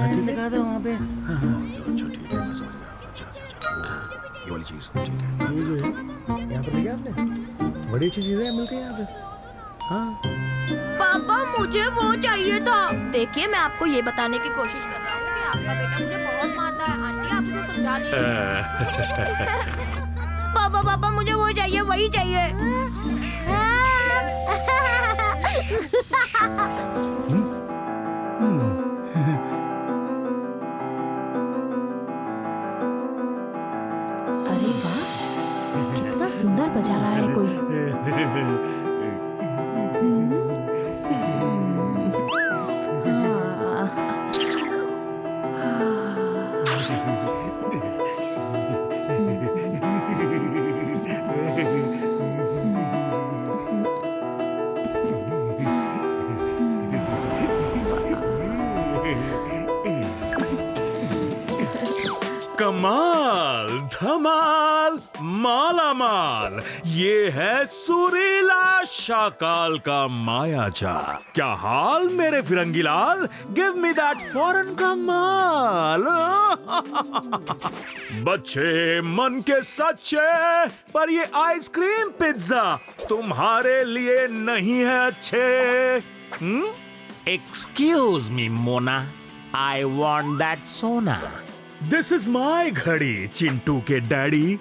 ठीक है, कहा था वहाँ पे। अच्छा ठीक है, मैं समझ गया। अच्छा ये वाली चीज़ ठीक है। ये जो है यहाँ पर देखा आपने, बड़ी अच्छी चीजें मिलती हैं यहाँ पे। हाँ पापा मुझे वो चाहिए था। देखिए मैं आपको ये बताने की कोशिश कर रहा हूँ कि आपका बेटा मुझे बहुत मारता है। आंटी आप उसे समझा दीजिए। पापा पापा मुझे वो चाहिए, वही चाहिए। अरे वाह, कितना सुंदर बजा रहा है कोई। कमाल, धमाल, मालामाल, ये है सुरीला शाकाल का मायाजाल। क्या हाल मेरे फिरंगी लाल? गिव मी दैट फॉरेन का माल। बच्चे मन के सच्चे, पर ये आइसक्रीम पिज्जा तुम्हारे लिए नहीं है अच्छे। Excuse me Mona, I want that सोना। दिस इज माई घड़ी, चिंटू के डैडी।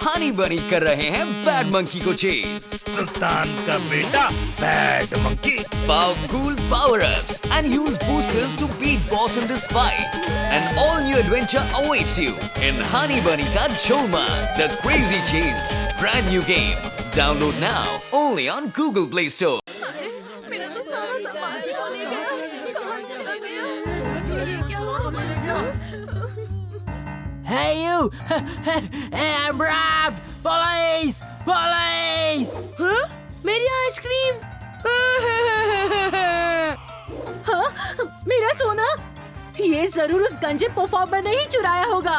हनी बनी कर रहे हैं बैड मंकी को चेज। सुल्तान का बेटा bad monkey. Powerful power-ups and use boosters to beat boss in this fight. An all-new adventure awaits you in Honey Bunny Ka Jholma, the Crazy Chase. Brand new game. Download now only on Google Play Store. मेरा तो सारा सामान भी ले गया। कहाँ चला गया? ये क्या हुआ हमारे साथ? Hey you! Hey, Brad! Police! Police! हाँ? मेरी आइसक्रीम। हाँ? मेरा सोना? ये जरूर उस गंजे परफॉर्मर ने ही चुराया होगा।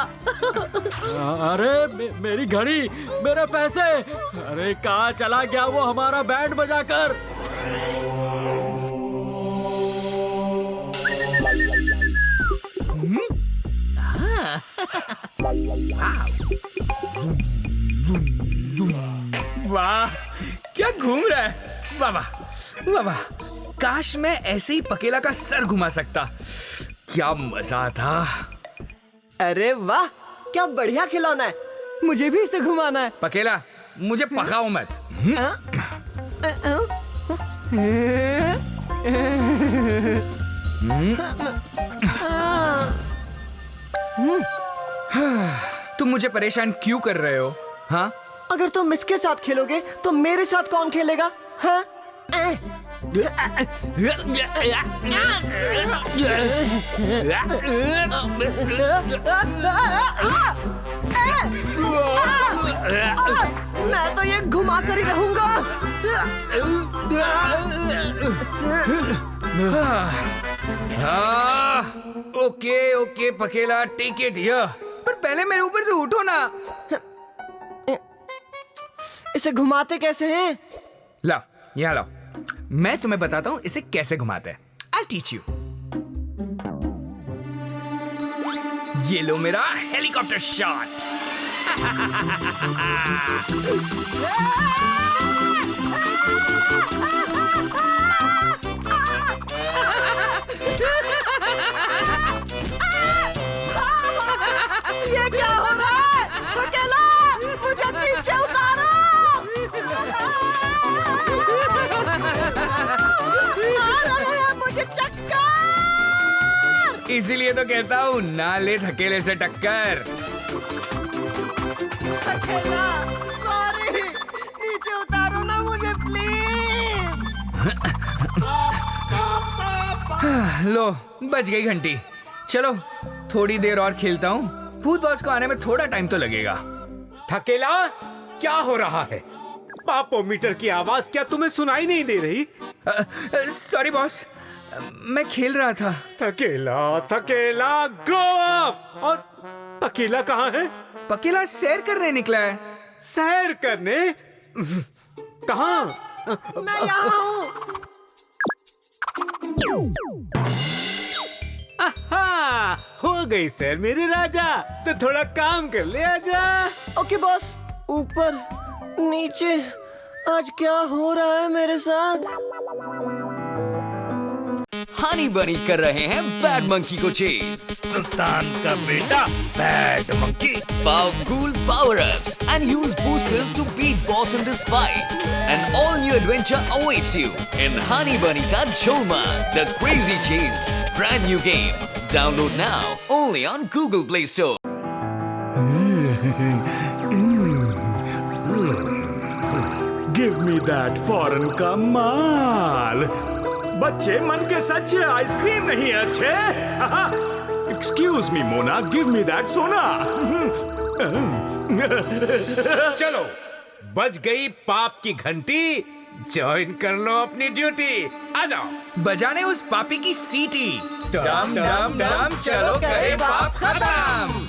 अरे मेरी घड़ी, मेरे पैसे, अरे कहाँ चला गया वो हमारा बैंड बजाकर? वाह क्या घूम रहा है, वाह वाह वाह वाह। काश मैं ऐसे ही पकेला का सर घुमा सकता, क्या मजा था। अरे वाह, क्या बढ़िया खिलौना है, मुझे भी इसे घुमाना है। पकेला मुझे पकाओ मत। तुम मुझे परेशान क्यों कर रहे हो? हाँ, अगर तुम इसके साथ खेलोगे तो मेरे साथ कौन खेलेगा? हाँ? मैं तो ये घुमा कर ही रहूंगा। Okay okay Pakela, take it here, पर पहले मेरे ऊपर से उठो ना। इसे घुमाते कैसे हैं? लाओ, यहाँ लाओ, मैं तुम्हें बताता हूँ इसे कैसे घुमाते हैं। I'll teach you. ये लो मेरा हेलीकॉप्टर शॉट। ये क्या हो रहा है? अकेला मुझे नीचे उतारो। आ रहे हैं मुझे चक्कर। इसीलिए तो कहता हूँ ना ले अकेले से टक्कर। अकेला, सॉरी, नीचे उतारो ना मुझे प्लीज। लो बच गई घंटी। चलो थोड़ी देर और खेलता हूँ, भूत बॉस को आने में थोड़ा टाइम तो लगेगा। थकेला, क्या हो रहा है? पापोमीटर की आवाज क्या तुम्हें सुनाई नहीं दे रही? सॉरी बॉस, मैं खेल रहा था। थकेला थकेला, ग्रो अप। और पकेला कहाँ है? पकेला सैर करने निकला है। सैर करने? कहाँ? मैं यहाँ हूँ। आहा, हो गई सर मेरे राजा। तो थोड़ा काम कर ले आजा। Okay boss. ऊपर नीचे आज क्या हो रहा है मेरे साथ? हनी बनी कर रहे हैं बैड मंकी को चेज। सुल्तान का बेटा bad monkey. Powerful power-ups and use boosters to beat boss in this fight. An all-new adventure awaits you in Honey Bunny Ka Cholma, The Crazy Chase. Brand new game. Download now only on Google Play Store. Give me that foreign का माल। बच्चे मन के सच्चे, ice cream नहीं अच्छे। Excuse me Mona, give me that सोना। चलो, बज गई पाप की घंटी। ज्वाइन कर लो अपनी ड्यूटी। आ जाओ। बजाने उस पापी की सीटी। डम डम डम चलो करे पाप खत्म।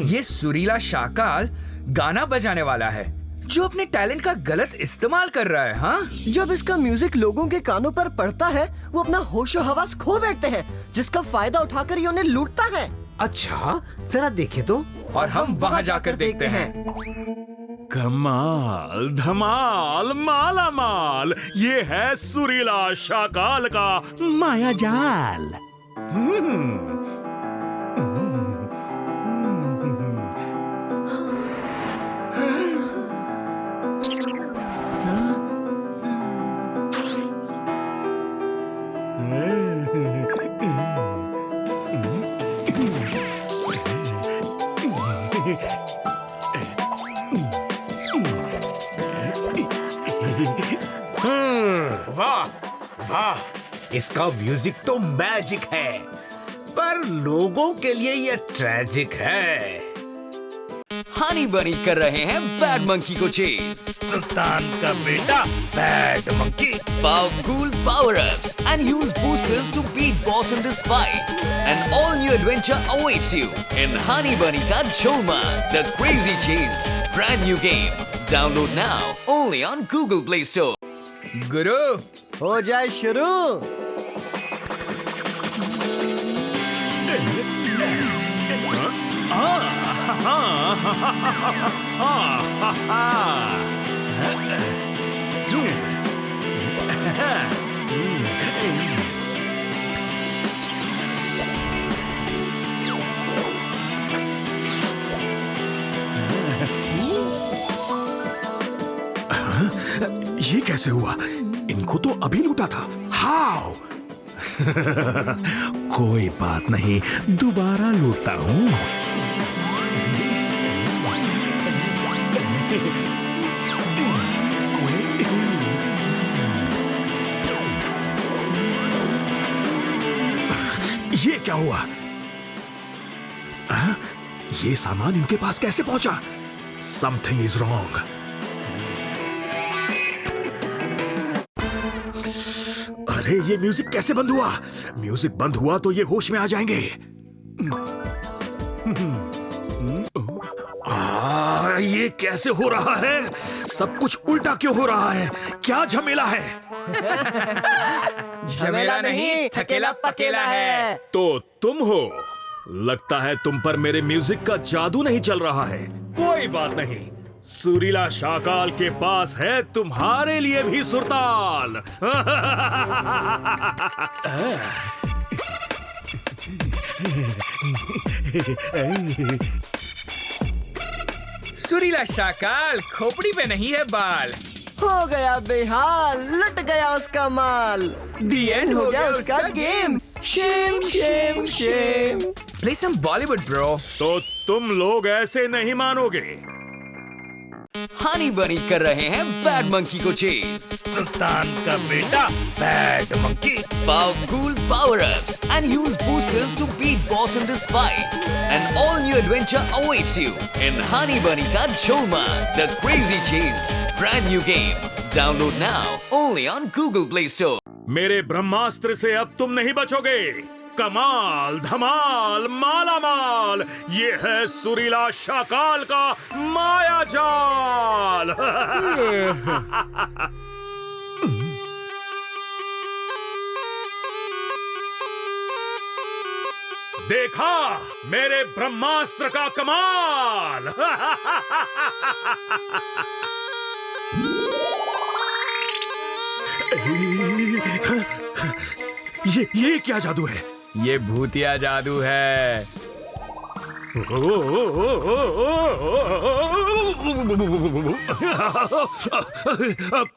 ये सुरीला शाकाल गाना बजाने वाला है जो अपने टैलेंट का गलत इस्तेमाल कर रहा है। हाँ, जब इसका म्यूजिक लोगों के कानों पर पड़ता है वो अपना होशो हवास खो बैठते हैं, जिसका फायदा उठाकर ये उन्हें लूटता है। अच्छा, जरा देखे तो। और हम वहाँ जाकर देखते हैं। कमाल, धमाल, माला माल, ये है सुरीला शाकाल का माया जाल। वाह वाह, इसका म्यूजिक तो मैजिक है, पर लोगों के लिए ये ट्रेजिक है। हनी बनी कर रहे हैं बैड मंकी को चेज। सुल्तान का बेटा bad monkey. Powerful power-ups and use boosters to beat boss in this fight. An all-new adventure awaits you in Honey Bunny Ka Cholma, The Crazy Chase. Brand new game. Download now only on Google Play Store. गुरु हो जाए शुरू। ये कैसे हुआ? इनको तो अभी लूटा था। हाउ? कोई बात नहीं, दोबारा लूटता हूँ। ये क्या हुआ? ये सामान इनके पास कैसे पहुंचा? Something is wrong. अरे ये म्यूजिक कैसे बंद हुआ? म्यूजिक बंद हुआ तो ये होश में आ जाएंगे। ये कैसे हो रहा है? सब कुछ उल्टा क्यों हो रहा है? क्या झमेला है? झमेला नहीं, थकेला पकेला है। तो तुम हो? लगता है तुम पर मेरे म्यूजिक का जादू नहीं चल रहा है। कोई बात नहीं, सुरीला शाकाल के पास है तुम्हारे लिए भी सुरताल। सुरीला शाकाल खोपड़ी पे नहीं है बाल। हो गया बेहाल, लुट गया उसका माल। The end हो गया उसका game. Shem Shem Shem. Play some Bollywood, bro. तो तुम लोग ऐसे नहीं मानोगे। हनी बनी कर रहे हैं बैड मंकी को चेज। सुल्तान का बेटा bad monkey. Powerful power-ups and use boosters to beat boss in this fight. An all-new adventure awaits you in Honey Bunny Ka Cholma, The Crazy Chase. Brand new game. Download now only on Google Play Store. मेरे ब्रह्मास्त्र से अब तुम नहीं बचोगे। कमाल, धमाल, माला माल, ये है सुरीला शाकाल का माया जाल। देखा मेरे ब्रह्मास्त्र का कमाल। ये क्या जादू है? ये भूतिया जादू है।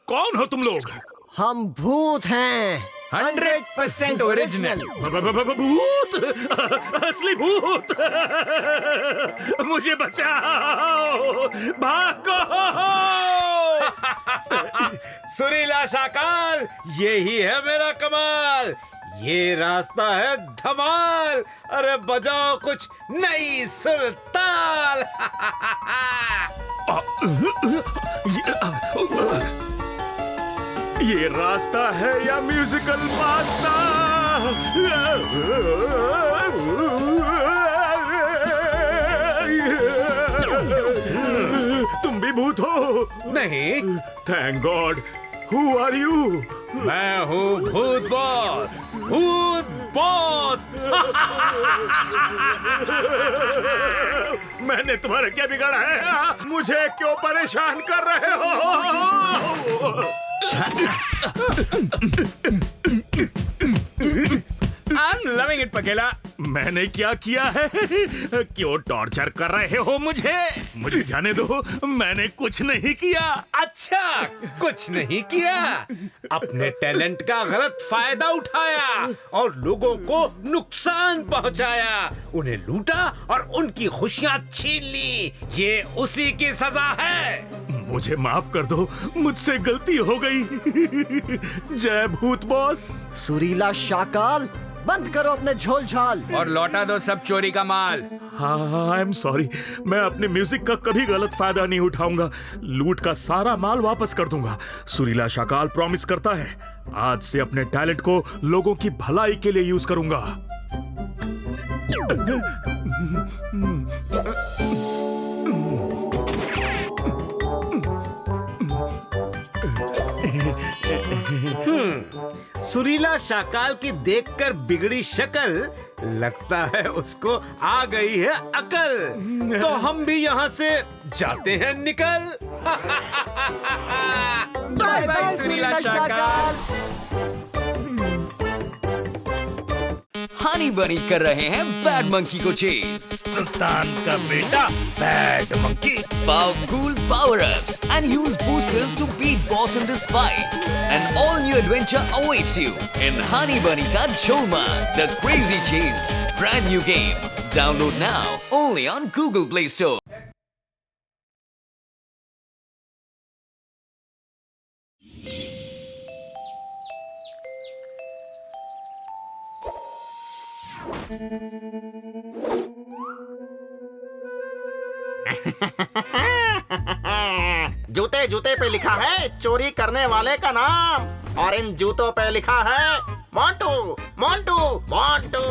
कौन हो तुम लोग? हम भूत हैं। 100% ओरिजिनल। भूत, असली भूत। मुझे बचाओ, भागो। सुरीला शाकाल, यही है मेरा कमाल, ये रास्ता है धमाल। अरे बजाओ कुछ नई सुरताल। ये रास्ता है या म्यूजिकल पास्ता? तुम भी भूत हो? नहीं। Thank God. Who are you? मैं हूँ भूत बॉस, भूत बॉस। मैंने तुम्हारा क्या बिगाड़ा है? मुझे क्यों परेशान कर रहे हो? I'm loving it, पकेला। मैंने क्या किया है? क्यों टॉर्चर कर रहे हो मुझे? मुझे जाने दो, मैंने कुछ नहीं किया। अच्छा, कुछ नहीं किया। अपने टैलेंट का गलत फायदा उठाया और लोगों को नुकसान पहुंचाया, उन्हें लूटा और उनकी खुशियां छीन ली। ये उसी की सजा है। मुझे माफ कर दो, मुझसे गलती हो गई। जय भूत बॉस। सुरीला शाकाल, बंद करो अपने झोल झाल और लौटा दो सब चोरी का माल। हाँ, आई एम सॉरी। मैं अपने म्यूजिक का कभी गलत फायदा नहीं उठाऊंगा। लूट का सारा माल वापस कर दूंगा। सुरीला शाकाल प्रॉमिस करता है, आज से अपने टैलेंट को लोगों की भलाई के लिए यूज करूंगा। सुरीला शाकाल की देखकर बिगड़ी शक्ल, लगता है उसको आ गई है अकल। तो हम भी यहाँ से जाते हैं निकल। बाय बाय सुरीला शाकाल। हनी बनी कर रहे हैं बैड मंकी को चेज। सुल्तान का बेटा bad monkey. Powerful power-ups and use boosters to beat boss in this fight. An all-new adventure awaits you in Honey Bunny Ka Cholman, The Crazy Chase. Brand new game. Download now only on Google Play Store. जूते जूते पे लिखा है चोरी करने वाले का नाम, और इन जूतों पे लिखा है मोंटू मोंटू मोंटू।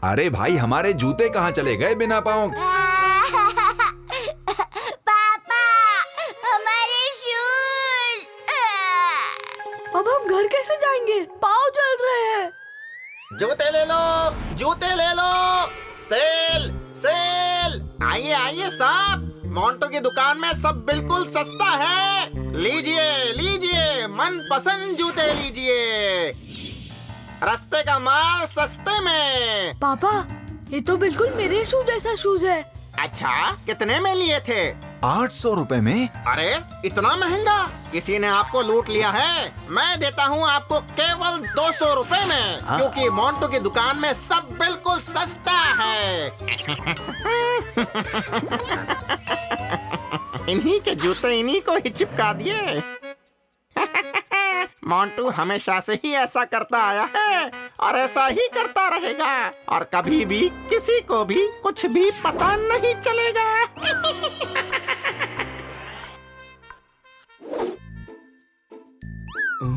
अरे भाई, हमारे जूते कहाँ चले गए बिना पाँव? पापा, हमारे शूज। अब हम घर कैसे जाएंगे? पाँव जल रहे हैं। जूते ले लो, जूते ले लो। सेल सेल, आइए आइए साहब, मोंटू की दुकान में सब बिल्कुल सस्ता है। लीजिए लीजिए, मन पसंद जूते लीजिए, रास्ते का माल सस्ते में। पापा, ये तो बिल्कुल मेरे शूज जैसा शूज है। अच्छा, कितने में लिए थे? 800 रुपए में। अरे इतना महंगा? किसी ने आपको लूट लिया है। मैं देता हूँ आपको केवल 200 रुपए में, क्योंकि मोंटू की दुकान में सब बिल्कुल सस्ता है। इन्हीं के जूते इन्हीं को ही चिपका दिए। मोंटू हमेशा से ही ऐसा करता आया है और ऐसा ही करता रहेगा, और कभी भी किसी को भी कुछ भी पता नहीं चलेगा।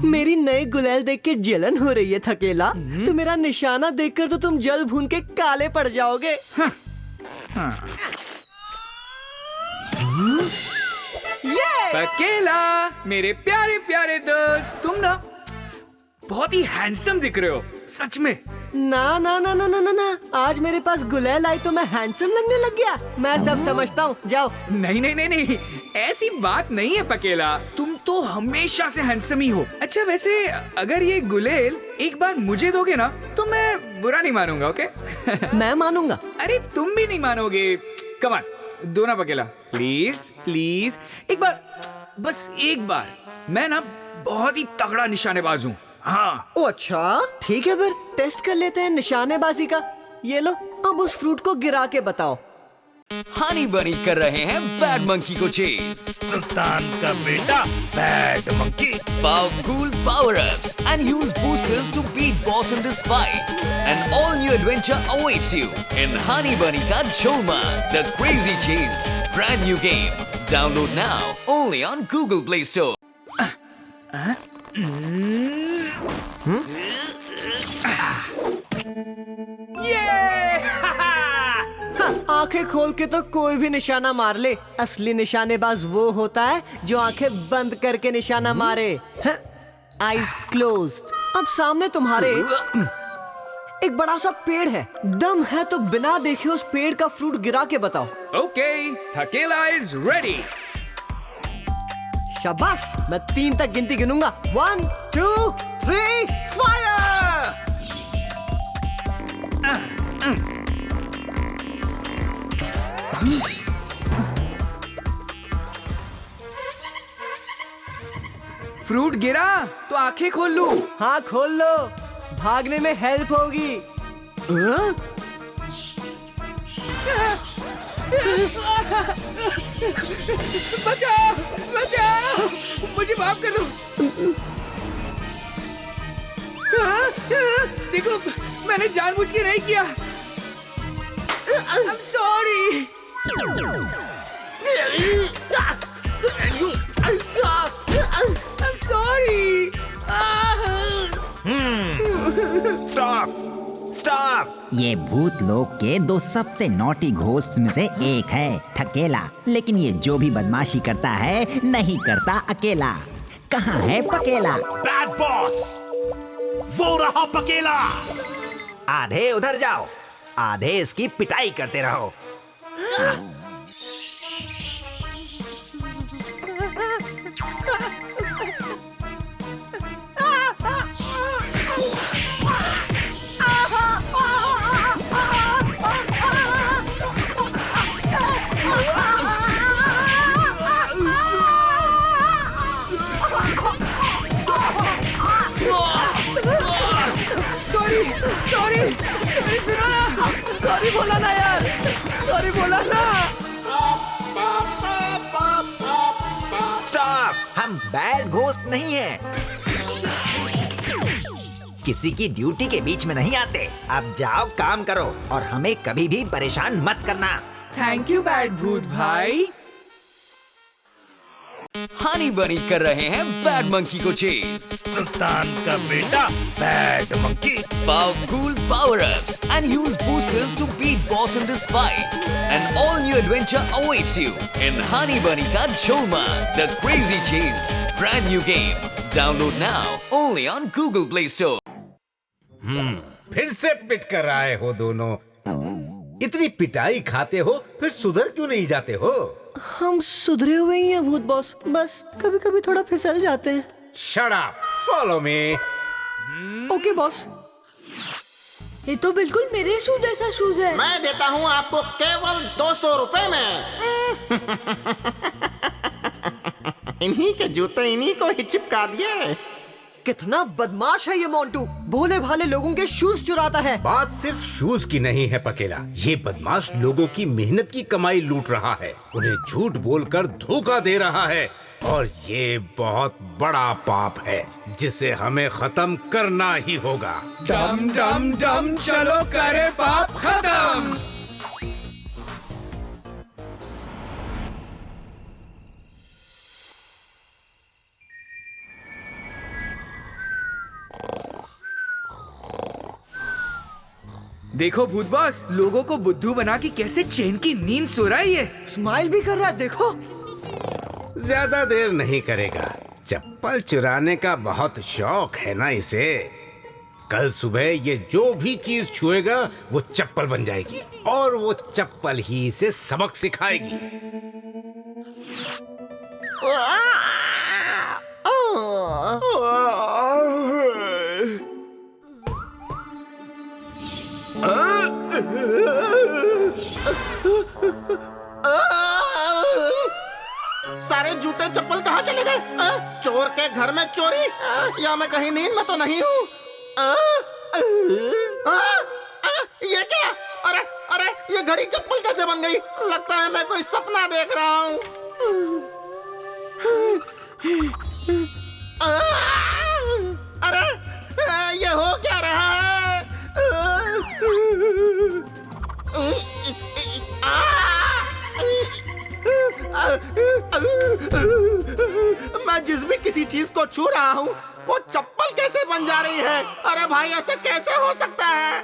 मेरी नई गुलेल देख के जलन हो रही है थकेला। तो मेरा निशाना देखकर तो तुम जल भून के काले पड़ जाओगे। पकेला, मेरे प्यारे प्यारे दोस्त, तुम ना बहुत ही हैंडसम दिख रहे हो, सच में। ना ना ना ना ना ना ना, आज मेरे पास गुलेल आई तो मैं हैंडसम लगने लग गया। मैं सब समझता हूँ, जाओ। नहीं नहीं नहीं नहीं, ऐसी बात नहीं है पकेला, तुम तो हमेशा से हैंडसम ही हो। अच्छा वैसे अगर ये गुलेल एक बार मुझे दोगे ना तो मैं बुरा नहीं मानूंगा, ओके? मैं मानूंगा। अरे तुम भी नहीं मानोगे। कम ऑन, दो ना पकेला, प्लीज प्लीज, एक बार, बस एक बार। मैं ना बहुत ही तगड़ा निशानेबाज हूँ। हाँ। ओ अच्छा, ठीक है फिर टेस्ट कर लेते हैं निशानेबाजी का। ये लो, अब उस फ्रूट को गिरा के बताओ। हनी बनी कर रहे हैं बैड मंकी को चेज। सुल्तान का बेटा bad monkey. Powerful power-ups and use boosters to beat boss in this fight. An all-new adventure awaits you in Honey Bunny Ka Cholman, The Crazy Chase. Brand new game. Download now only on Google Play Store. आंखें खोल के तो कोई भी निशाना मार ले। असली निशानेबाज वो होता है जो आंखें बंद करके निशाना मारे। Eyes closed. अब सामने तुम्हारे एक बड़ा सा पेड़ है। दम है तो बिना देखे उस पेड़ का फ्रूट गिरा के बताओ। Okay, Thakela is ready. शाबाश, मैं 3 तक गिनती गिनूंगा। 1 2 3 फायर। फ्रूट गिरा तो आंखें खोल लूं। हाँ खोल लो, भागने में हेल्प होगी। बचाओ बचाओ, मुझे माफ कर दो। देखो, मैंने जानबूझ के नहीं किया। I'm sorry. I'm sorry. Stop. ये भूत लोक के 2 सबसे नॉटी घोस्ट में से एक है थकेला। लेकिन ये जो भी बदमाशी करता है नहीं करता अकेला। कहाँ है पकेला? बैड बॉस, वो रहा पकेला। आधे उधर जाओ, आधे इसकी पिटाई करते रहो। सॉरी बोला ना यार, सॉरी बोला ना। स्टॉप, हम बैड घोस्ट नहीं हैं। किसी की ड्यूटी के बीच में नहीं आते। अब जाओ काम करो और हमें कभी भी परेशान मत करना। थैंक यू बैड भूत भाई। हनी बनी कर रहे हैं बैड मंकी को चेज। सुल्तान का बेटा bad monkey. Powerful power-ups and use boosters to beat boss in this fight. An all-new adventure awaits you in Honey Bunny Ka Cholman, The Crazy Chase. Brand new game. Download now only on Google Play Store. फिर से पिट कर आए हो दोनों। इतनी पिटाई खाते हो फिर सुधर क्यों नहीं जाते हो? हम सुधरे हुए ही हैं भूत बॉस, बस कभी कभी थोड़ा फिसल जाते हैं। Shut up, follow me. Okay boss. ये तो बिल्कुल मेरे शूज जैसा शूज है। मैं देता हूँ आपको केवल 200 रुपए में। इन्हीं के जूते इन्हीं को ही चिपका दिए। कितना बदमाश है ये मोंटू, भोले भाले लोगों के शूज चुराता है। बात सिर्फ शूज की नहीं है पकेला, ये बदमाश लोगों की मेहनत की कमाई लूट रहा है, उन्हें झूठ बोलकर धोखा दे रहा है। और ये बहुत बड़ा पाप है जिसे हमें खत्म करना ही होगा। डम डम डम, चलो करे पाप खत्म। देखो भूत बॉस, लोगों को बुद्धू बना के कैसे चैन की नींद सो रहा है ये। स्माइल भी कर रहा है, देखो। ज्यादा देर नहीं करेगा। चप्पल चुराने का बहुत शौक है ना इसे। कल सुबह ये जो भी चीज छुएगा वो चप्पल बन जाएगी और वो चप्पल ही इसे सबक सिखाएगी। सारे जूते चप्पल कहाँ चले गए? चोर के घर में चोरी? या मैं कहीं नींद में तो नहीं हूँ? ये क्या? अरे अरे, ये घड़ी चप्पल कैसे बन गई? लगता है मैं कोई सपना देख रहा हूँ। अरे ये हो क्या रहा है? मैं जिस भी किसी चीज को छू रहा हूँ वो चप्पल कैसे बन जा रही है? अरे भाई, ऐसे कैसे हो सकता है?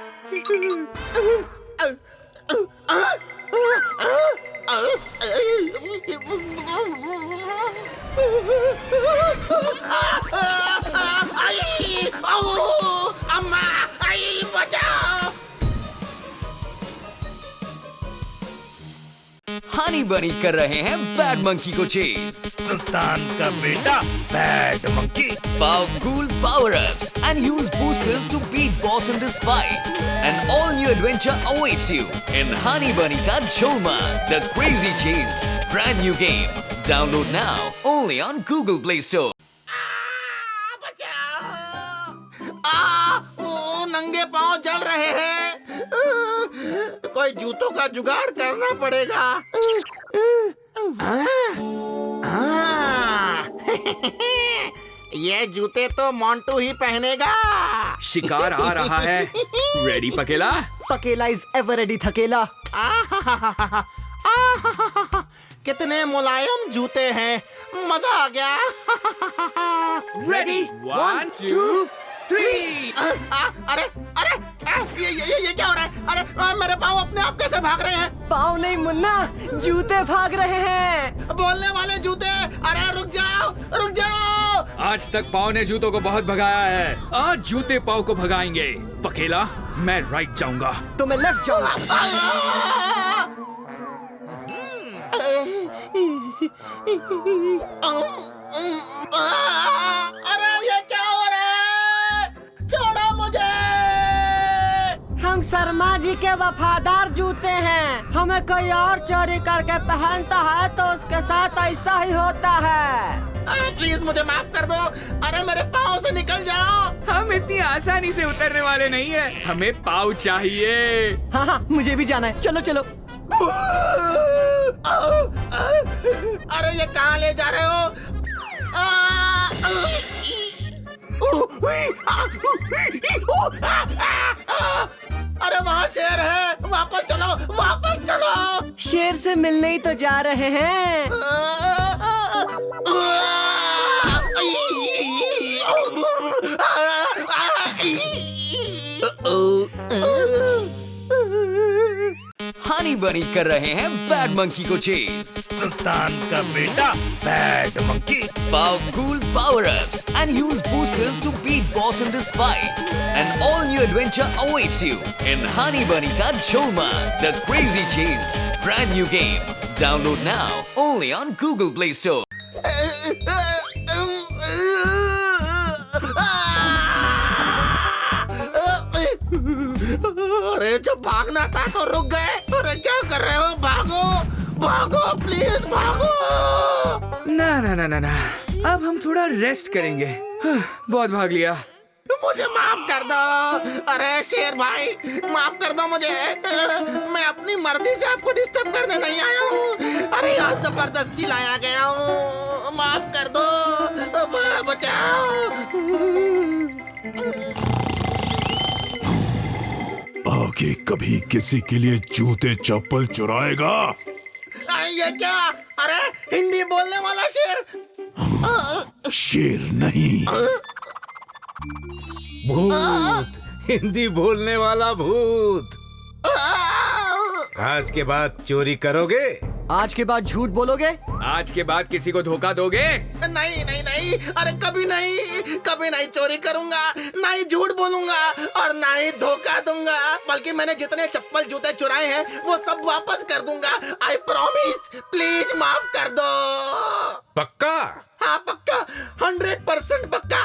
अम्मा, बचाओ! हनी बनी कर रहे हैं बैड मंकी को चेज। सुल्तान का बेटा bad monkey. Powerful power-ups and use boosters to beat boss in this fight. An all-new adventure awaits you in Honey Bunny Ka Jholmaan, The Crazy Chase. Brand new game. Download now only on Google Play Store. नंगे पांव जल रहे हैं। कोई जूतों का जुगाड़ करना पड़ेगा। ये जूते तो मोंटू ही पहनेगा। शिकार आ रहा है। Ready Pakela? Pakela is ever ready Thakela. कितने मुलायम जूते हैं, मजा आ गया। रेडी 1 2 3। अरे अरे, ये क्या हो रहा है? अरे मेरे पाँव अपने आप कैसे भाग रहे हैं? पाँव नहीं मुन्ना, जूते भाग रहे हैं। बोलने वाले जूते। अरे रुक जाओ, रुक जाओ। आज तक पाँव ने जूतों को बहुत भगाया है, आज जूते पाँव को भगाएंगे। पकेला, मैं राइट जाऊंगा तो मैं लेफ्ट जाऊंगा। अरे ये क्या हो रहा है? छोड़ो मुझे। हम शर्मा जी के वफादार जूते हैं। हमें कोई और चोरी करके पहनता है तो उसके साथ ऐसा ही होता है। प्लीज मुझे माफ कर दो। अरे मेरे पाँव से निकल जाओ। हम इतनी आसानी से उतरने वाले नहीं है, हमें पाँव चाहिए। हाँ हाँ, मुझे भी जाना है, चलो चलो। अरे ये कहाँ ले जा रहे हो? अरे वहाँ शेर है, वापस चलो, वापस चलो। शेर से मिलने ही तो जा रहे हैं। हनी बनी कर रहे हैं बैड मंकी को चेज। सुल्तान का बेटा bad monkey. Powerful power-ups and use boosters to beat boss in this fight. An all-new adventure awaits you in Honey Bunny Ka Jholmaan, The Crazy Chase. Brand new game. Download now only on Google Play Store. अरे जब भागना था तो रुक गए। अरे क्या कर रहे हो? भागो भागो, प्लीज भागो। ना ना ना ना ना, अब हम थोड़ा रेस्ट करेंगे। बहुत भाग लिया। मुझे माफ कर दो। अरे शेर भाई, माफ कर दो मुझे। मैं अपनी मर्जी से आपको डिस्टर्ब करने नहीं आया हूँ। अरे यहाँ जबरदस्ती लाया गया हूँ। माफ कर दो, बचाओ। आगे कभी किसी के लिए जूते चप्पल चुराएगा? ये क्या? अरे हिंदी बोलने वाला शेर। शेर नहीं, भूत। हिंदी बोलने वाला भूत। आज के बाद चोरी करोगे? आज के बाद झूठ बोलोगे? आज के बाद किसी को धोखा दोगे? नहीं नहीं नहीं, अरे कभी नहीं चोरी करूंगा, ना ही झूठ बोलूंगा और ना ही धोखा दूंगा। बल्कि मैंने जितने चप्पल जूते चुराए हैं वो सब वापस कर दूंगा। आई प्रॉमिस, प्लीज माफ कर दो। पक्का? हाँ पक्का, 100% पक्का।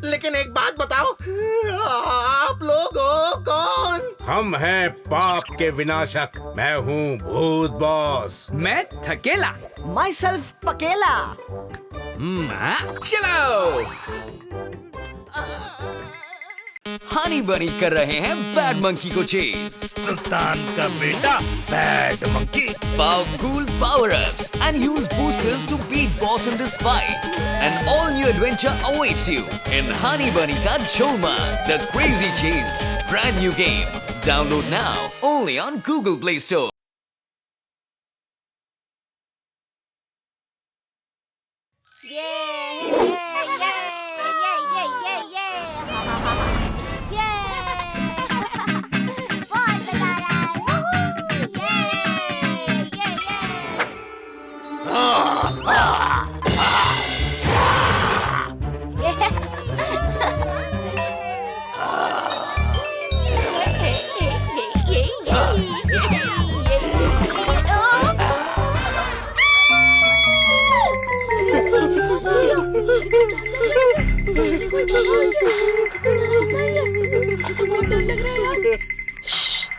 लेकिन एक बात बताओ, आप लोग हो कौन? हम हैं पाप के विनाशक। मैं हूँ भूत बॉस। मैं थकेला। My self पकेला। चलो। हनी बनी कर रहे हैं बैड मंकी को चेज। सुल्तान का बेटा bad monkey. Powerful power-ups and use boosters to beat boss in this fight. An all-new adventure awaits you in Honey Bunny Ka Cholma, The Crazy Chase. Brand new game. Download now only on Google Play Store.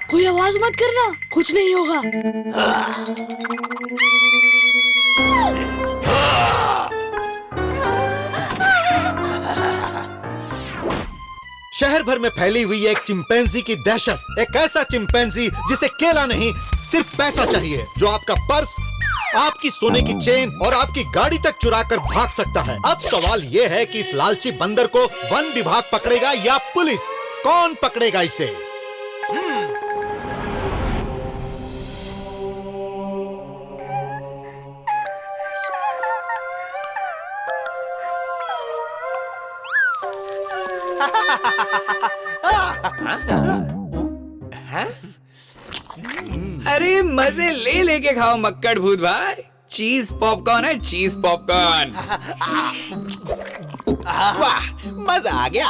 कोई आवाज मत करना, कुछ नहीं होगा। शहर भर में फैली हुई एक चिंपैंजी की दहशत, एक ऐसा चिंपैंजी जिसे केला नहीं सिर्फ पैसा चाहिए, जो आपका पर्स, आपकी सोने की चेन और आपकी गाड़ी तक चुरा कर भाग सकता है। अब सवाल ये है कि इस लालची बंदर को वन विभाग पकड़ेगा या पुलिस? कौन पकड़ेगा इसे? अरे मजे ले लेके खाओ मक्कड़ भूत भाई। चीज पॉपकॉर्न है, चीज पॉपकॉर्न। वाह, मजा आ गया।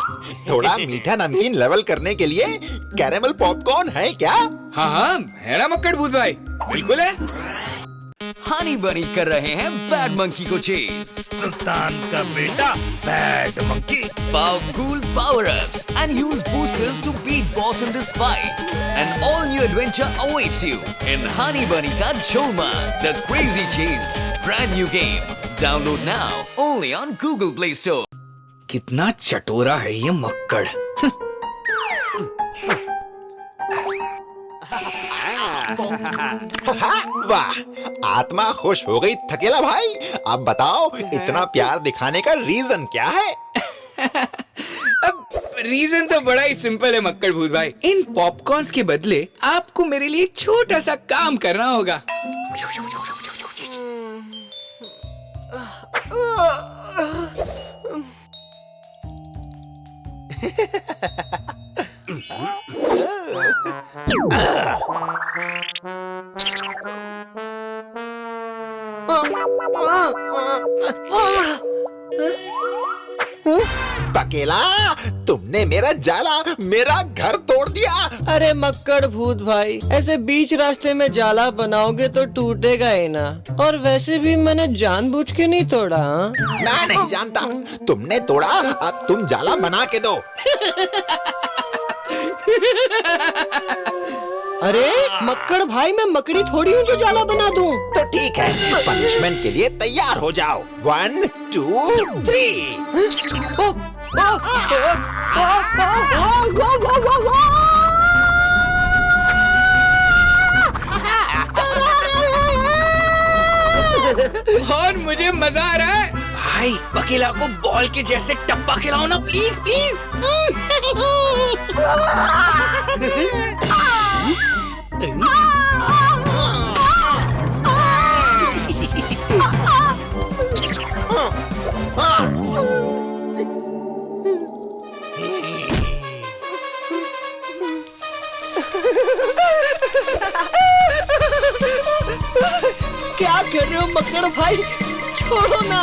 थोड़ा मीठा नमकीन लेवल करने के लिए कैरेमल पॉपकॉर्न है क्या? हाँ हाँ है ना मक्कड़ भूत भाई, बिल्कुल है। हनी बनी कर रहे हैं बैड मंकी को चेज। सुल्तान का बेटा bad monkey. Powerful power-ups and use boosters to beat boss in this fight. An all-new adventure awaits you in Honey Bunny Ka Cholma, The Crazy Chase. Brand new game. Download now only on Google Play Store. कितना चटोरा है ये मक्कड़। वाह, आत्मा खुश हो गई थकेला भाई। अब बताओ, इतना प्यार दिखाने का रीजन क्या है? अब रीजन तो बड़ा ही सिंपल है मक्कड़ भूत भाई। इन पॉपकॉर्न्स के बदले आपको मेरे लिए छोटा सा काम करना होगा। पकेला, तुमने मेरा जाला, मेरा घर तोड़ दिया। अरे मक्कड़ भूत भाई, ऐसे बीच रास्ते में जाला बनाओगे तो टूटेगा ही ना। और वैसे भी मैंने जानबूझ के नहीं तोड़ा। मैं नहीं जानता, तुमने तोड़ा, अब तुम जाला बना के दो। अरे मक्कड़ भाई, मैं मकड़ी थोड़ी हूँ जो जाला बना दूं। तो ठीक है, पनिशमेंट के लिए तैयार हो जाओ। 1 2 3। और मुझे मजा आ रहा है भाई। पकेला को बॉल के जैसे टप्पा खिलाओ ना, प्लीज प्लीज। भाई छोड़ो ना।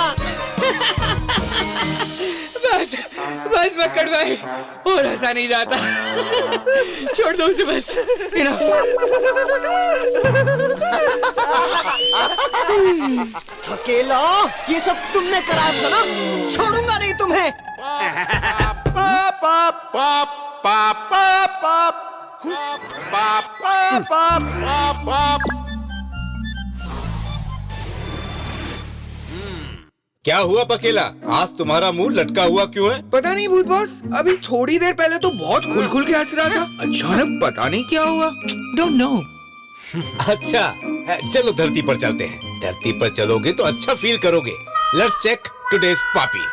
बस बस पकड़ भाई, और हंसा नहीं जाता। छोड़ दो उसे बस। Enough। थकेला, ये सब तुमने करा था ना, छोड़ूंगा नहीं तुम्हें। क्या हुआ पकेला, आज तुम्हारा मुंह लटका हुआ क्यों है? पता नहीं भूत बॉस, अभी थोड़ी देर पहले तो बहुत खुल खुल के हंस रहा था, अचानक पता नहीं क्या हुआ। Don't know. अच्छा चलो धरती पर चलते हैं। धरती पर चलोगे तो अच्छा फील करोगे। लेट्स चेक टुडेस पापी।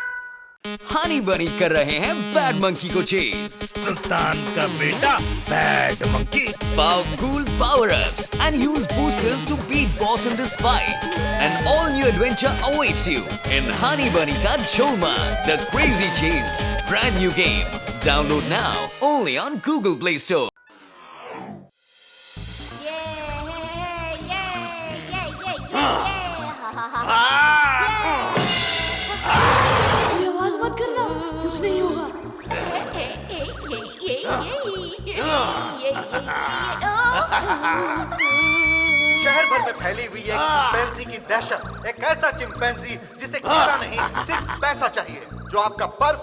हनी बनी कर रहे हैं बैड मंकी को चेज। सुल्तान का बेटा bad monkey. Powerful power-ups and use boosters to beat boss in this fight. An all-new adventure awaits you in Honey Bunny Ka Cholma, The Crazy Chase. Brand new game. Download now only on Google Play Store. आवाज मत करना, कुछ नहीं होगा। शहर भर में फैली हुई एक चिंपैंजी की दहशत, एक ऐसा चिंपैंजी जिसे केला नहीं सिर्फ पैसा चाहिए, जो आपका पर्स,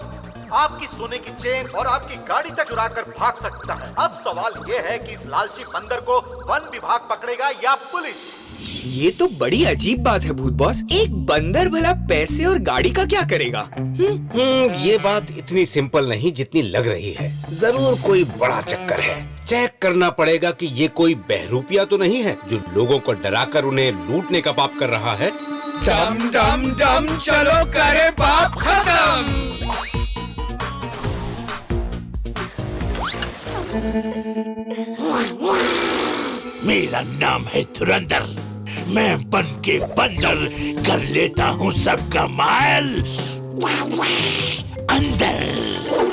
आपकी सोने की चेन और आपकी गाड़ी तक चुरा कर भाग सकता है। अब सवाल ये है कि इस लालची बंदर को वन विभाग पकड़ेगा या पुलिस। ये तो बड़ी अजीब बात है भूत बॉस, एक बंदर भला पैसे और गाड़ी का क्या करेगा? ये बात इतनी सिंपल नहीं जितनी लग रही है। जरूर कोई बड़ा चक्कर है। चेक करना पड़ेगा कि ये कोई बहरूपिया तो नहीं है जो लोगों को डराकर उन्हें लूटने का पाप कर रहा है। डम डम डम चलो करे पाप खत्म। मेरा नाम है धुरंधर, मैं बन के बंदर कर लेता हूँ सबका माल अंदर।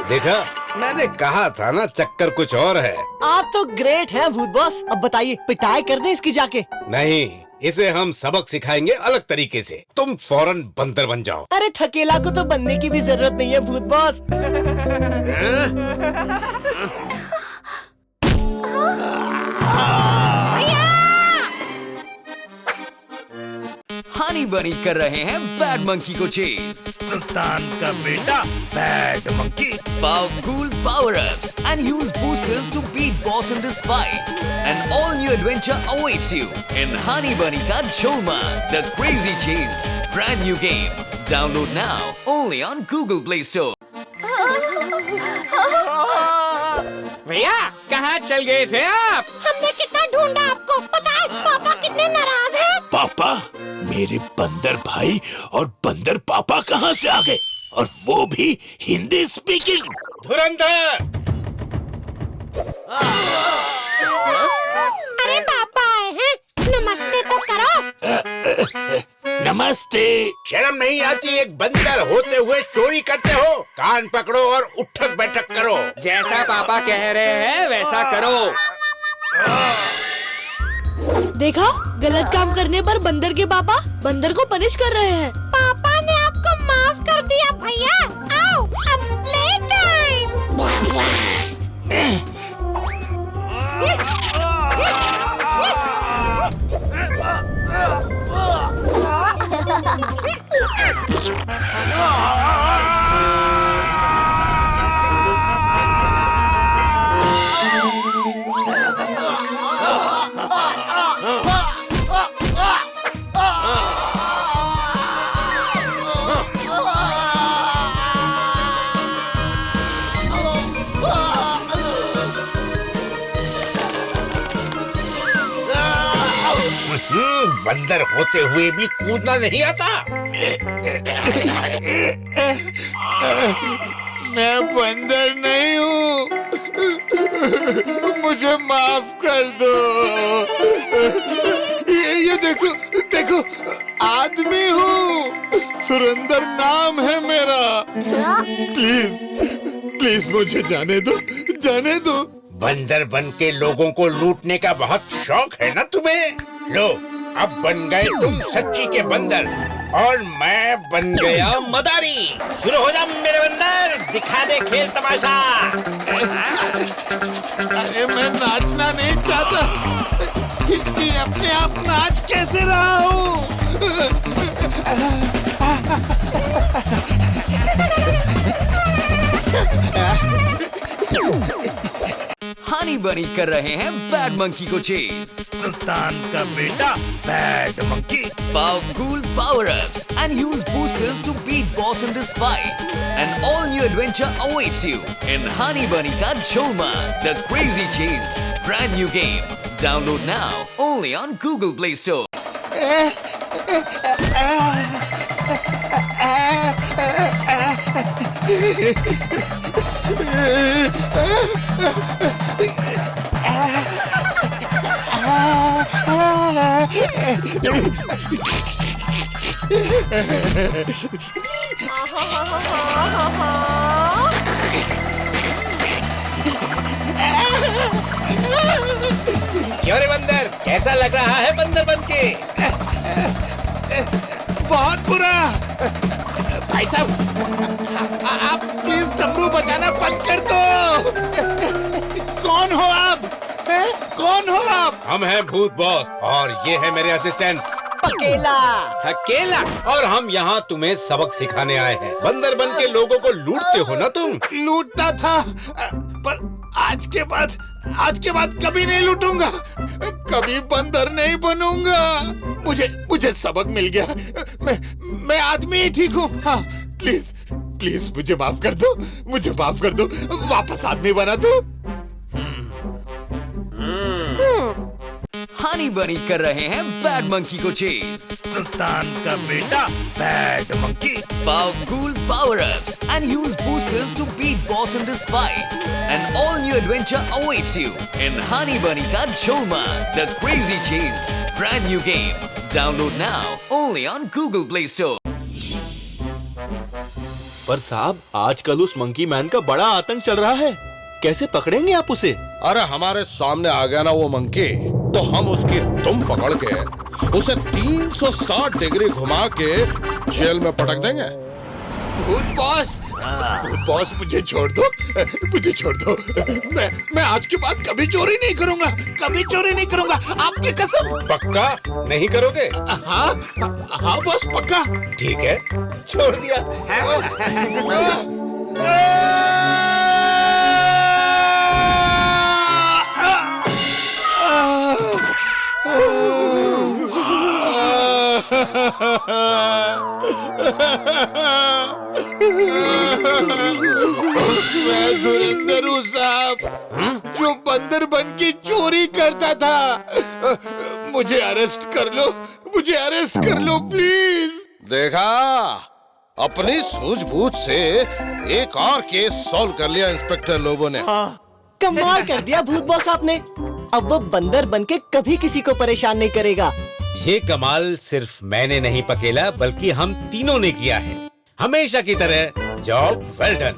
देखा, मैंने कहा था ना चक्कर कुछ और है। आप तो ग्रेट हैं भूत बॉस। अब बताइए पिटाई कर दे इसकी जाके। नहीं, इसे हम सबक सिखाएंगे अलग तरीके से। तुम फौरन बंदर बन जाओ। अरे थकेला को तो बनने की भी जरूरत नहीं है भूत बॉस। हनी बनी कर रहे हैं बैड मंकी को चेज। सुल्तान का बेटा bad monkey. Powerful power-ups and use boosters to beat boss in this fight. An all-new adventure awaits you in Honey Bunny Ka Cholma, The Crazy Chase. Brand new game. Download now only on Google Play Store. भैया कहाँ चल गए थे आप? हमने कितना ढूंढा आपको, पता है पापा कितने नाराज हैं? पापा, मेरे बंदर भाई और बंदर पापा कहाँ से आ गए, और वो भी हिंदी स्पीकिंग। धुरंधर! अरे पापा आए हैं, नमस्ते तो करो। नमस्ते। शर्म नहीं आती एक बंदर होते हुए चोरी करते हो? कान पकड़ो और उठक बैठक करो। जैसा पापा कह रहे हैं वैसा करो। देखा, गलत काम करने पर बंदर के पापा बंदर को पनिश कर रहे हैं। पापा ने आपको माफ कर दिया भैया। आओ, अब प्ले टाइम। बंदर होते हुए भी कूदना नहीं आता। मैं बंदर नहीं हूँ, मुझे माफ कर दो। ये देखो देखो, आदमी हूँ, सुरेंद्र नाम है मेरा। प्लीज प्लीज मुझे जाने दो, जाने दो। बंदर बन के लोगों को लूटने का बहुत शौक है ना तुम्हें? लो, अब बन गए तुम सच्ची के बंदर और मैं बन गया मदारी। शुरू हो जा मेरे बंदर, दिखा दे खेल तमाशा। अरे मैं नाचना नहीं चाहता, ये अपने आप नाच कैसे रहा हूँ? हनी बनी कर रहे हैं बैड मंकी को चेज। सुल्तान का बेटा bad monkey. Powerful power-ups and use boosters to beat boss in this fight. An all-new adventure awaits you in Honey Bunny Ka Cholma, The Crazy Chase. Brand new game. Download now only on Google Play Store. क्यों रे बंदर, कैसा लग रहा है बंदर बनके? बहुत बुरा। भाई साहब, आप प्लीज डमरू बजाना बंद कर दो। कौन हो आप? कौन हो आप? हम हैं भूत बॉस और ये है मेरे असिस्टेंट्स अकेला। थकेला। और हम यहाँ तुम्हें सबक सिखाने आए हैं। बंदर बन के लोगों को लूटते हो ना तुम? लूटता था, पर आज के बाद कभी नहीं लूटूंगा, कभी बंदर नहीं बनूंगा। मुझे सबक मिल गया। मैं आदमी ही ठीक हूँ। हाँ, प्लीज मुझे माफ कर दो, वापस आदमी बना दो। हनी बनी कर रहे हैं बैड मंकी को चेज। सुल्तान का बेटा bad monkey. Powerful power-ups and use boosters to beat boss in this fight. An all-new adventure awaits you in Honey Bunny Ka Cholma, The Crazy Chase. Brand new game. Download now only on Google Play Store. पर साहब, आजकल उस monkey man का बड़ा आतंक चल रहा है, कैसे पकड़ेंगे आप उसे? अरे हमारे सामने आ गया ना वो मंकी, तो हम उसकी दुम पकड़ के उसे 360 डिग्री घुमा के जेल में पटक देंगे। भूत बॉस, मुझे छोड़ दो। मैं आज के बाद कभी चोरी नहीं करूंगा, आपकी कसम। पक्का नहीं करोगे? हाँ बॉस, पक्का। ठीक है, छोड़ दिया। मैं धुरंधर हूँ साहब, जो बंदर बन की चोरी करता था। मुझे अरेस्ट कर लो प्लीज। देखा, अपनी सूझबूझ से एक और केस सॉल्व कर लिया इंस्पेक्टर लोगों ने। कमाल कर दिया भूत बॉस आपने। अब वो बंदर बनके कभी किसी को परेशान नहीं करेगा। ये कमाल सिर्फ मैंने नहीं पकेला, बल्कि हम तीनों ने किया है। हमेशा की तरह जॉब वेल डन।